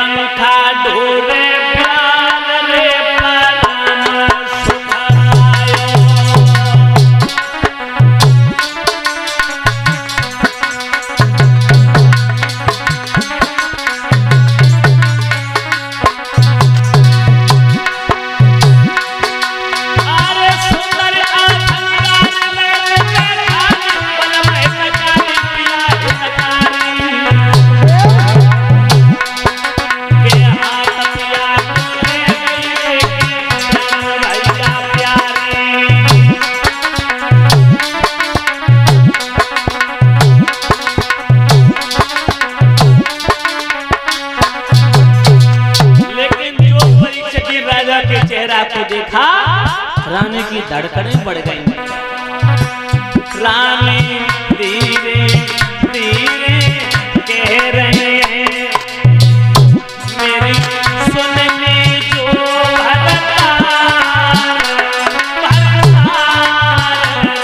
पंखा ढोरे प्यार रे देखा, रानी की धड़कनें बढ़ गई। रानी धीरे धीरे कह रहे हैं मेरी सुनने जो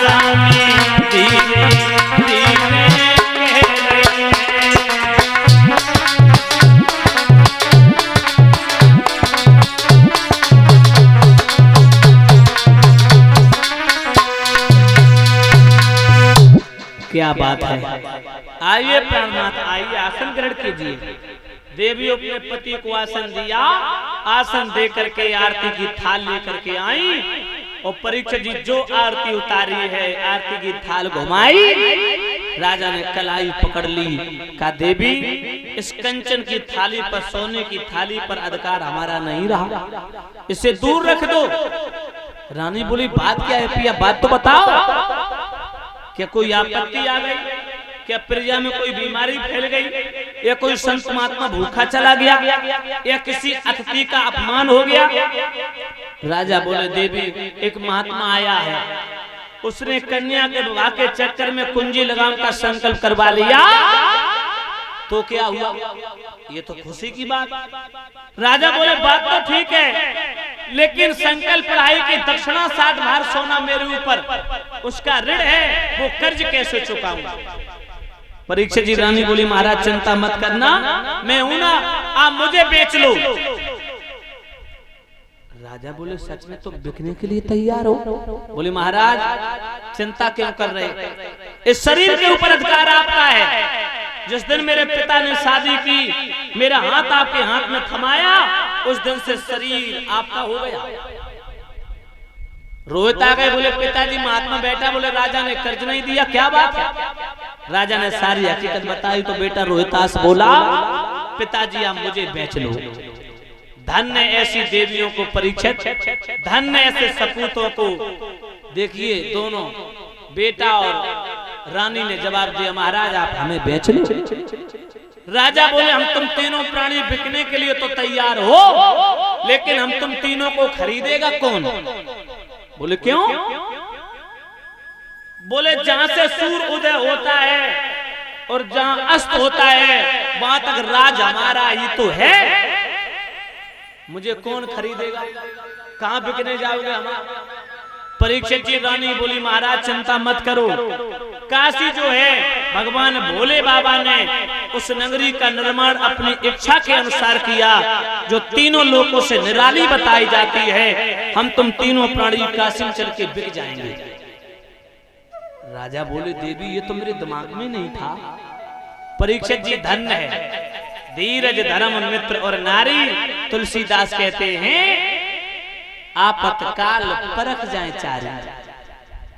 रानी धीरे धीरे कह रहे हैं। क्या बात है। आइए प्राणनाथ, आइए आसन ग्रहण कीजिए। देवी अपने पति को आसन दिया, आसन दे करके आरती की थाल लेकर के आई और परीक्षित जी जो आरती उतारी है, आरती की थाल घुमाई। राजा ने कलाई पकड़ ली, कहा देवी इस कंचन की थाली पर, सोने की थाली पर अधिकार हमारा नहीं रहा, इसे दूर रख दो। रानी बोली बात क्या है पिया, बात तो बताओ। क्या कोई आपत्ति आ गई? क्या प्रजा में कोई बीमारी फैल गई, या कोई संत महात्मा भूखा चला गया, या किसी अतिथि का अपमान हो गया? राजा बोले देवी एक महात्मा आया है, उसने कन्या के विवाह के चक्कर में कुंजी लगाम का संकल्प करवा लिया, तो क्या हुआ? ये तो खुशी की बात। राजा बोले बात तो ठीक है, लेकिन संकल्प पढ़ाई की दक्षिणा 60 भार सोना मेरे ऊपर, उसका ऋण है, वो कर्ज कैसे चुकाऊंगा? परीक्षित जी रानी बोली महाराज चिंता मत करना, मैं हूं ना, आप मुझे बेच लो। राजा बोले सच में तुम बिकने के लिए तैयार हो? बोले महाराज चिंता क्यों कर रहे, इस शरीर के ऊपर अधिकार आपका है। जिस दिन मेरे पिता ने शादी की, मेरा हाथ आपके हाथ में थमाया, उस दिन से शरीर आपका हो गया। रोहित आ गए, बोले पिताजी महात्मा बैठा, बोले राजा ने कर्ज नहीं दिया, क्या बात है? राजा ने सारी हकीकत बताई तो बेटा रोहितास बोला पिताजी आप मुझे बेच लो। धन्य ऐसी देवियों को परीक्षित, धन्य ऐसे सपूतों को। देखिए दोनों बेटा और रानी ने जवाब दिया महाराज आप हमें बेच लो। राजा बोले हम तुम तीनों प्राणी बिकने के लिए तो तैयार हो, लेकिन हम तुम तीनों को खरीदेगा कौन? बोले क्यों? बोले जहां से सूर्य उदय होता है और जहां अस्त होता है वहां तक राज हमारा ही तो है, मुझे कौन खरीदेगा? कहां बिकने जाओगे हमारा? परीक्षित जी रानी बोली महाराज चिंता मत करो, काशी जो है भगवान भोले बाबा ने उस नगरी का निर्माण अपनी इच्छा के अनुसार किया, जो तीनों लोकों से निराली बताई जाती है। हम तुम तीनों प्राणी काशी में चल के बिक जाएंगे। राजा बोले देवी ये तो मेरे दिमाग में नहीं था। परीक्षित जी धन्य है, धीरज धर्म मित्र और नारी। तुलसीदास कहते हैं आपतकाल परख जाए चार।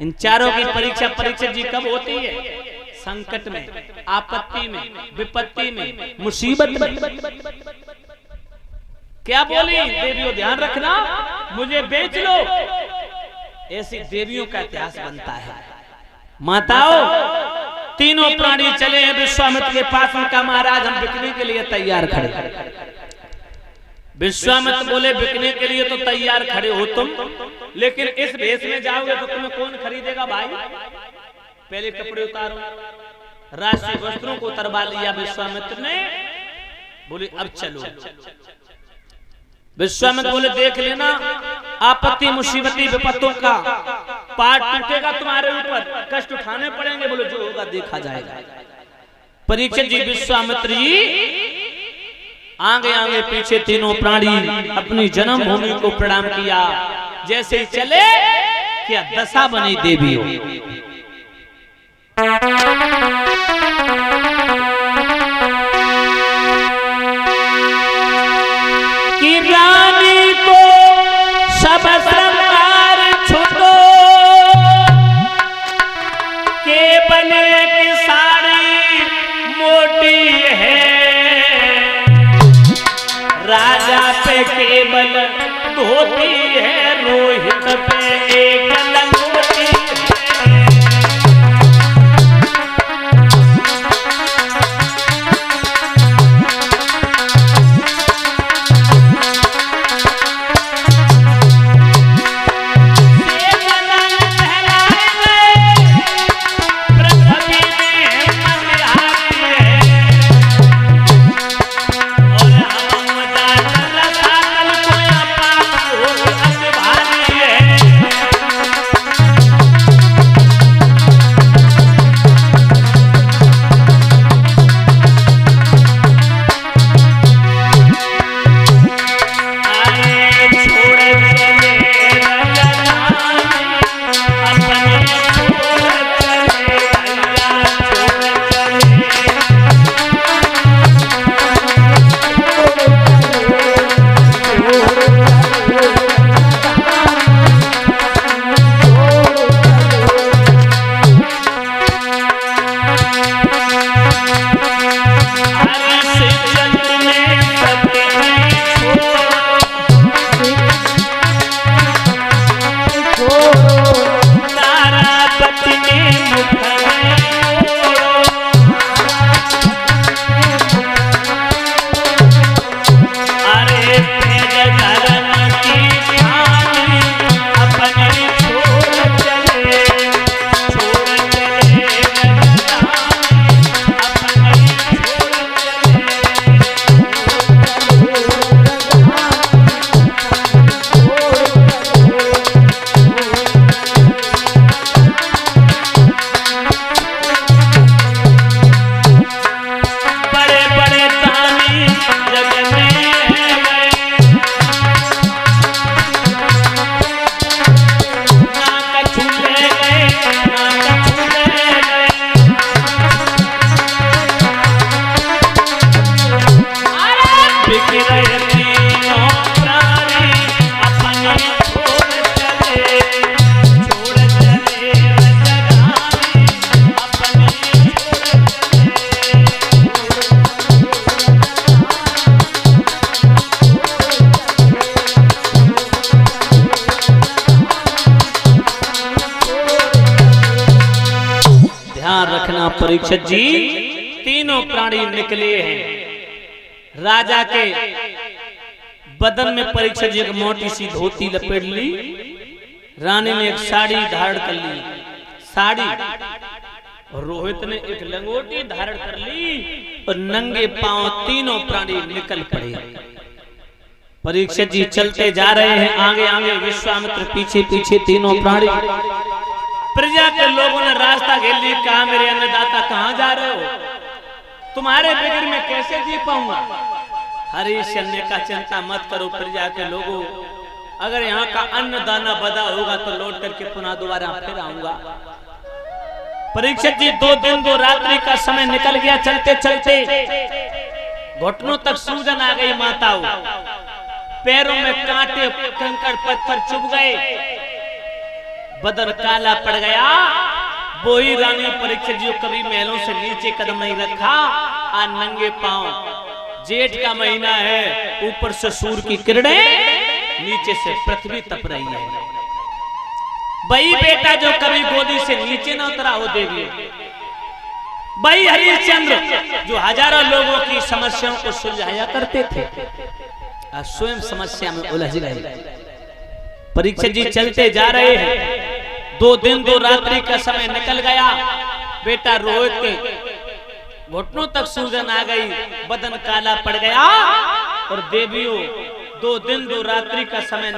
इन चारों की परीक्षा परीक्षित जी कब होती है? संकट में, आपत्ति में, विपत्ति में, मुसीबत में। क्या बोली देवियों ध्यान रखना, मुझे बेच लो। ऐसी देवियों का इतिहास बनता है। माताओं तीनों प्राणी चले हैं विश्वामित्र के पास, उनका महाराज हम बिकने के लिए तैयार खड़े। विश्वामित्र बोले बिकने के लिए तो तैयार खड़े हो तुम, लेकिन इस भेष में जाओगे तो तुम्हें कौन खरीदेगा भाई? पहले कपड़े उतारो। राष्ट्रीय वस्त्रों को उतरवा लिया विश्वामित्र ने। बोले अब चलो। विश्वामित्र बोले देख लेना आपत्ति मुसीबती विपत्तों का पाठ टूटेगा तुम्हारे ऊपर, कष्ट उठाने पड़ेंगे। बोले जो होगा देखा जाएगा। परीक्षित जी विश्वामित्र जी आगे आगे पीछे तीनों प्राणी अपनी जन्मभूमि को प्रणाम किया। जैसे ही चले क्या दशा बनी देवियों। कि रानी को सब श्रृंगार छुटो, केवल एक साड़ी मोटी है, राजा पे केवल धोती है, रोहित पे एक लंगोटी है। परीक्षित जी तीनों प्राणी निकले हैं। राजा के बदन में परीक्षित जी एक मोटी सी धोती लपेट ली, रानी ने एक साड़ी धारण कर ली, साड़ी, और रोहित ने एक लंगोटी धारण कर ली और नंगे पांव तीनों प्राणी निकल पड़े। परीक्षित जी चलते जा रहे हैं, आगे आगे विश्वामित्र पीछे पीछे तीनों प्राणी। प्रजा के लोगों ने रास्ता घेर लिया, कहा मेरे अन्नदाता कहां जा रहे हो, तुम्हारे बगैर मैं कैसे जी पाऊंगा। हरीश्चंद्र ने कहा चिंता मत करो प्रजा के लोगों, अगर यहाँ का अन्न दाना बदा होगा तो लौट करके पुनः दोबारा फिर आऊंगा। परीक्षित जी 2 दिन 2 रात्रि का समय निकल गया। चलते चलते घुटनों तक सूजन आ गई माताओं, पैरों में कांटे कंकड़ पत्थर चुभ गए, बदन काला पड़ गया। वही रानी परीक्षित जी कभी महलों से नीचे कदम नहीं रखा, आज नंगे पांव, जेठ का महीना है, ऊपर से सूर्य की किरणें, नीचे से पृथ्वी तप रही है। वही बेटा जो कभी गोदी से नीचे न उतरा हो देवी, वही हरिश्चंद्र जो हजारों लोगों की समस्याओं को सुलझाया करते थे, आज स्वयं समस्या में उलझ गए। परीक्षित जी चलते जा रहे हैं, 2 दिन 2 रात्रि का समय निकल गया। बेटा रोहित के घुटनों तक सूजन आ गई, बदन काला पड़ गया, और देवियों 2 दिन 2 रात्रि का समय